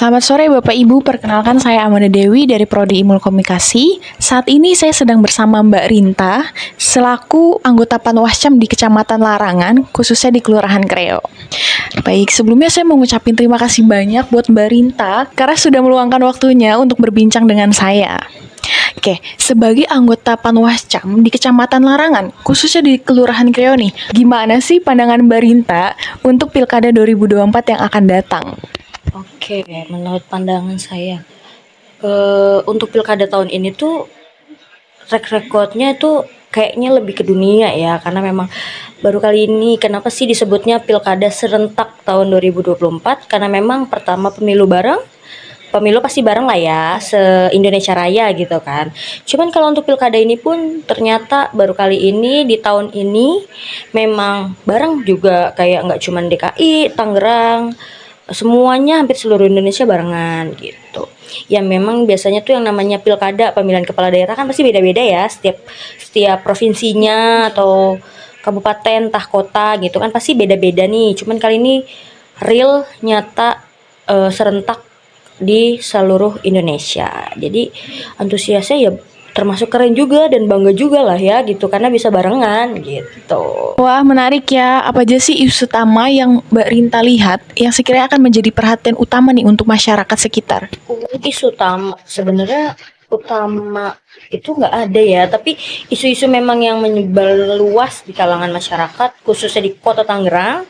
Selamat sore Bapak Ibu, perkenalkan saya Amanda Dewi dari Prodi Ilmu Komunikasi. Saat ini saya sedang bersama Mbak Rinta, selaku anggota Panwascam di Kecamatan Larangan, khususnya di Kelurahan Kreo. Baik, sebelumnya saya mau ngucapin terima kasih banyak buat Mbak Rinta, karena sudah meluangkan waktunya untuk berbincang dengan saya. Oke, sebagai anggota Panwascam di Kecamatan Larangan, khususnya di Kelurahan Kreo nih, gimana sih pandangan Mbak Rinta untuk Pilkada 2024 yang akan datang? Oke, menurut pandangan saya, untuk pilkada tahun ini tuh track recordnya itu kayaknya lebih ke dunia ya, karena memang baru kali ini. Kenapa sih disebutnya pilkada serentak tahun 2024? Karena memang pertama pemilu pasti bareng lah ya, se-Indonesia Raya gitu kan. Cuman kalau untuk pilkada ini pun ternyata baru kali ini di tahun ini memang bareng juga, kayak nggak cuman DKI, Tangerang, semuanya hampir seluruh Indonesia barengan gitu. Ya memang biasanya tuh yang namanya pilkada pemilihan kepala daerah kan pasti beda-beda ya, setiap setiap provinsinya atau kabupaten tah kota gitu kan pasti beda-beda nih. Cuman kali ini real nyata, serentak di seluruh Indonesia. Jadi antusiasnya ya termasuk keren juga dan bangga juga lah ya gitu, karena bisa barengan gitu. Wah, menarik ya. Apa aja sih isu utama yang Mbak Rinta lihat yang sekiranya akan menjadi perhatian utama nih untuk masyarakat sekitar? Isu utama sebenarnya utama itu nggak ada ya, tapi isu-isu memang yang menyebar luas di kalangan masyarakat, khususnya di Kota Tangerang.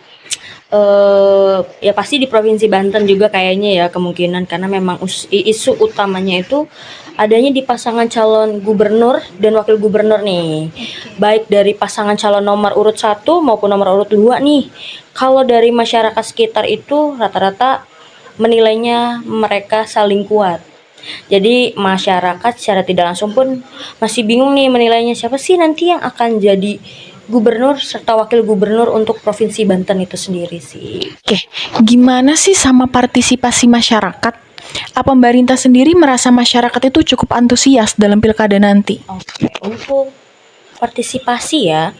Ya pasti di Provinsi Banten juga kayaknya ya kemungkinan, karena memang isu utamanya itu adanya di pasangan calon gubernur dan wakil gubernur nih. Baik dari pasangan calon nomor urut 1 maupun nomor urut 2 nih. Kalau dari masyarakat sekitar itu rata-rata menilainya mereka saling kuat. Jadi masyarakat secara tidak langsung pun masih bingung nih menilainya siapa sih nanti yang akan jadi gubernur serta wakil gubernur untuk Provinsi Banten itu sendiri sih. Oke, gimana sih sama partisipasi masyarakat? Apa Mbak Rinta sendiri merasa masyarakat itu cukup antusias dalam pilkada nanti? Oke, untuk partisipasi ya,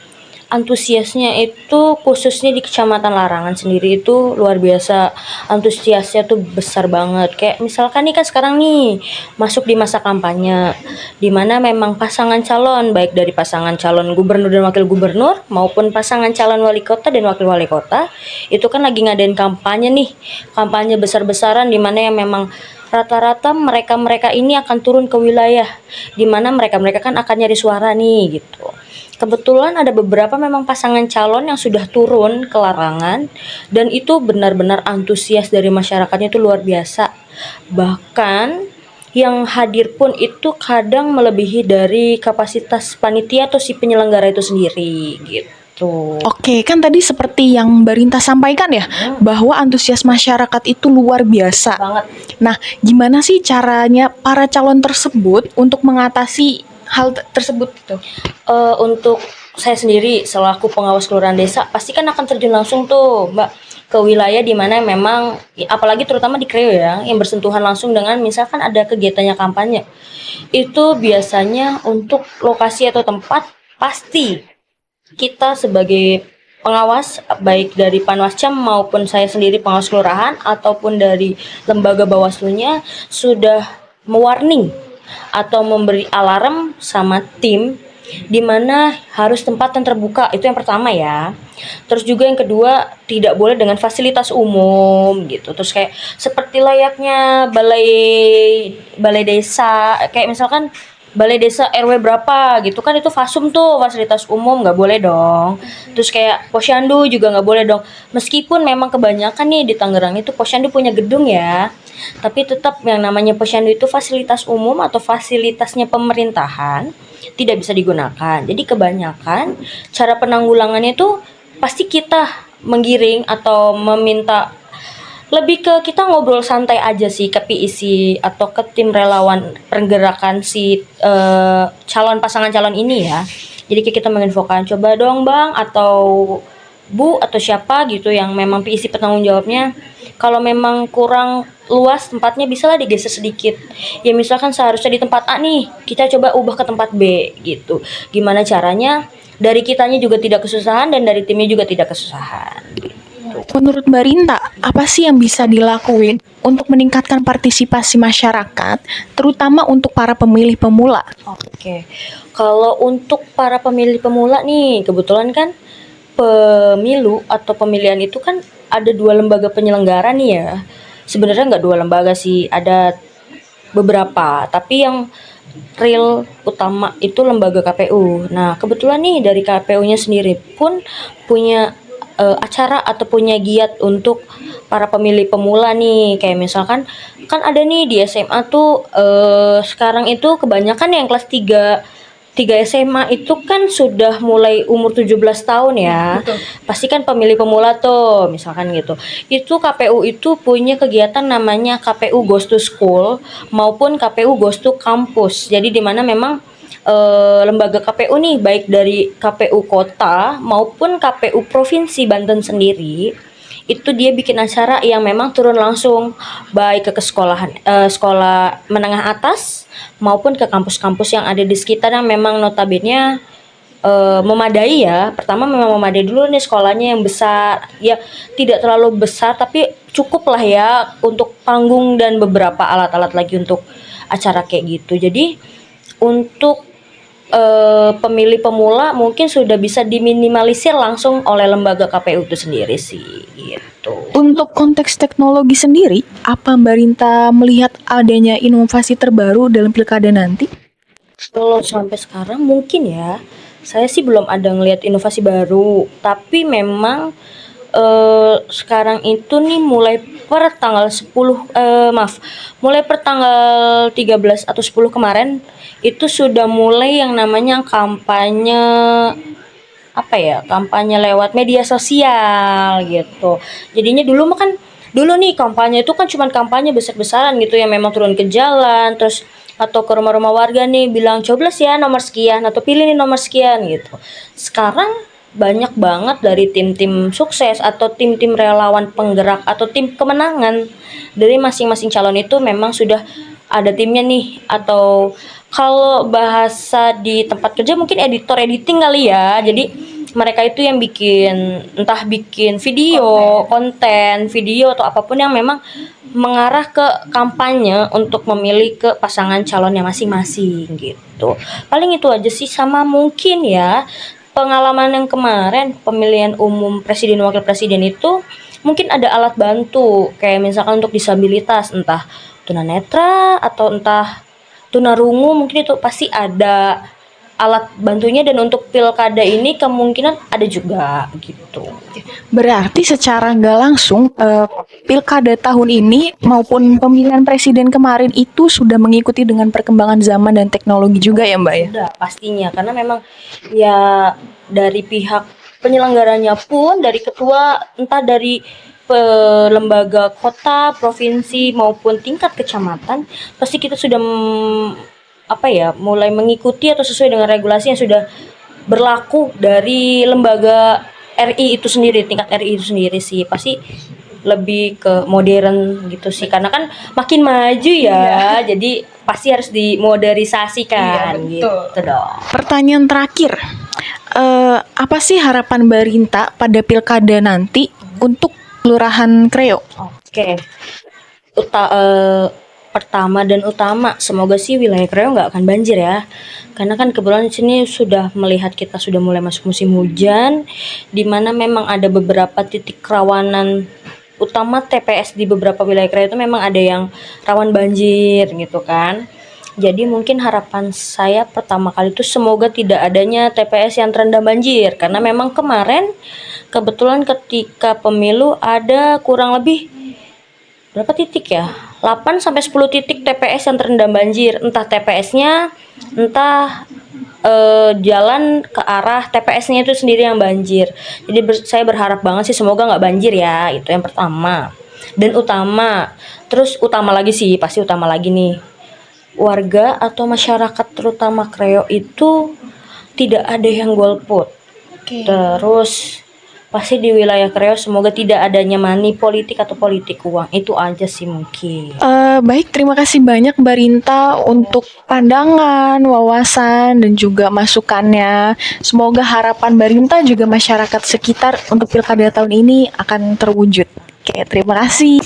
antusiasnya itu khususnya di Kecamatan Larangan sendiri itu luar biasa, antusiasnya tuh besar banget. Kayak misalkan nih kan sekarang nih masuk di masa kampanye, di mana memang pasangan calon baik dari pasangan calon gubernur dan wakil gubernur maupun pasangan calon wali kota dan wakil wali kota itu kan lagi ngadain kampanye nih, kampanye besar-besaran, di mana yang memang rata-rata mereka-mereka ini akan turun ke wilayah di mana mereka-mereka kan akan nyari suara nih gitu. Kebetulan ada beberapa memang pasangan calon yang sudah turun ke Larangan dan itu benar-benar antusias dari masyarakatnya itu luar biasa. Bahkan yang hadir pun itu kadang melebihi dari kapasitas panitia atau si penyelenggara itu sendiri gitu. Oke, kan tadi seperti yang Mbak Rinta sampaikan ya, bahwa antusias masyarakat itu luar biasa. Banget. Nah, gimana sih caranya para calon tersebut untuk mengatasi hal tersebut gitu? Untuk saya sendiri selaku pengawas kelurahan desa pasti kan akan terjun langsung tuh Mbak ke wilayah di mana memang apalagi terutama di Kreo ya yang bersentuhan langsung dengan misalkan ada kegiatannya kampanye. Itu biasanya untuk lokasi atau tempat pasti kita sebagai pengawas baik dari Panwascam maupun saya sendiri pengawas kelurahan ataupun dari lembaga Bawaslunya sudah mewarning atau memberi alarm sama tim di mana harus tempat yang terbuka, itu yang pertama ya. Terus juga yang kedua tidak boleh dengan fasilitas umum gitu. Terus kayak seperti layaknya balai balai desa, kayak misalkan balai desa RW berapa gitu kan, itu fasum tuh fasilitas umum nggak boleh dong. Terus kayak posyandu juga nggak boleh dong. Meskipun memang kebanyakan nih di Tangerang itu posyandu punya gedung ya, tapi tetap yang namanya posyandu itu fasilitas umum atau fasilitasnya pemerintahan tidak bisa digunakan. Jadi kebanyakan cara penanggulangannya itu pasti kita menggiring atau meminta, lebih ke kita ngobrol santai aja sih ke PIC atau ke tim relawan pergerakan si calon pasangan calon ini ya. Jadi kayak kita menginfokan, coba dong Bang atau Bu atau siapa gitu yang memang PIC penanggung jawabnya, kalau memang kurang luas tempatnya bisa lah digeser sedikit. Ya misalkan seharusnya di tempat A nih, kita coba ubah ke tempat B gitu. Gimana caranya dari kitanya juga tidak kesusahan dan dari timnya juga tidak kesusahan. gitu. Menurut Mbak Rinta, apa sih yang bisa dilakuin untuk meningkatkan partisipasi masyarakat, terutama untuk para pemilih pemula? Oke, kalau untuk para pemilih pemula nih, kebetulan kan pemilu atau pemilihan itu kan ada 2 lembaga penyelenggara nih ya. Sebenarnya nggak 2 lembaga sih, ada beberapa, tapi yang real utama itu lembaga KPU. Nah, kebetulan nih dari KPU-nya sendiri pun punya acara atau punya giat untuk para pemilih pemula nih. Kayak misalkan kan ada nih di SMA tuh sekarang itu kebanyakan yang kelas 3 SMA itu kan sudah mulai umur 17 tahun ya. Pasti kan pemilih pemula tuh, misalkan gitu. Itu KPU itu punya kegiatan namanya KPU Goes to School maupun KPU Goes to Campus. Jadi di mana memang lembaga KPU nih baik dari KPU kota maupun KPU provinsi Banten sendiri itu dia bikin acara yang memang turun langsung baik ke sekolahan sekolah menengah atas maupun ke kampus-kampus yang ada di sekitar yang memang notabene memadai ya. Pertama memang memadai dulu nih sekolahnya yang besar. Ya tidak terlalu besar tapi cukup lah ya untuk panggung dan beberapa alat-alat lagi untuk acara kayak gitu. Jadi untuk pemilih pemula mungkin sudah bisa diminimalisir langsung oleh lembaga KPU itu sendiri sih gitu. Untuk konteks teknologi sendiri, apa Mbak Rinta melihat adanya inovasi terbaru dalam pilkada nanti? Kalau sampai sekarang mungkin ya, saya sih belum ada ngelihat inovasi baru, tapi memang sekarang itu nih mulai per tanggal 10 maaf, mulai per tanggal 13 atau 10 kemarin itu sudah mulai yang namanya kampanye apa ya, kampanye lewat media sosial gitu. Jadinya dulu mah kan dulu nih kampanye itu kan cuman kampanye besar-besaran gitu yang memang turun ke jalan terus atau ke rumah-rumah warga nih bilang coblos ya nomor sekian atau pilih nih nomor sekian gitu. Sekarang banyak banget dari tim-tim sukses atau tim-tim relawan penggerak atau tim kemenangan dari masing-masing calon itu memang sudah ada timnya nih atau kalau bahasa di tempat kerja mungkin editor editing kali ya. Jadi mereka itu yang bikin entah bikin video, konten, video atau apapun yang memang mengarah ke kampanye untuk memilih ke pasangan calonnya masing-masing gitu. Paling itu aja sih sama mungkin ya pengalaman yang kemarin pemilihan umum presiden wakil presiden itu mungkin ada alat bantu kayak misalkan untuk disabilitas entah tunanetra atau entah tunarungu mungkin itu pasti ada alat bantunya dan untuk pilkada ini kemungkinan ada juga gitu. Berarti secara nggak langsung, pilkada tahun ini maupun pemilihan presiden kemarin itu sudah mengikuti dengan perkembangan zaman dan teknologi juga ya Mbak ya? Udah pastinya karena memang ya dari pihak penyelenggaranya pun dari ketua entah dari lembaga kota, provinsi maupun tingkat kecamatan pasti kita sudah apa ya mulai mengikuti atau sesuai dengan regulasi yang sudah berlaku dari lembaga RI itu sendiri, tingkat RI itu sendiri sih pasti lebih ke modern gitu sih karena kan makin maju ya jadi pasti harus dimodernisasikan gitu dong. Pertanyaan terakhir, apa sih harapan Mbak Rinta pada pilkada nanti untuk Kelurahan Kreo? Oke. Pertama dan utama semoga sih wilayah Kreo nggak akan banjir ya karena kan kebetulan di sini sudah melihat kita sudah mulai masuk musim hujan di mana memang ada beberapa titik kerawanan utama TPS di beberapa wilayah Kreo itu memang ada yang rawan banjir gitu kan. Jadi mungkin harapan saya pertama kali itu semoga tidak adanya TPS yang terendam banjir karena memang kemarin kebetulan ketika pemilu ada kurang lebih berapa titik ya? 8 sampai 10 titik TPS yang terendam banjir, entah TPS-nya, entah jalan ke arah TPS-nya itu sendiri yang banjir. Jadi saya berharap banget sih semoga nggak banjir ya, itu yang pertama. Dan utama, terus utama lagi sih, pasti utama lagi nih. Warga atau masyarakat terutama Kreo itu tidak ada yang golput. Terus pasti di wilayah Kreo semoga tidak adanya money politik atau politik uang. Itu aja sih mungkin. Baik, terima kasih banyak Mbak Rinta untuk pandangan, wawasan, dan juga masukannya. Semoga harapan Mbak Rinta juga masyarakat sekitar untuk pilkada tahun ini akan terwujud. Oke, terima kasih.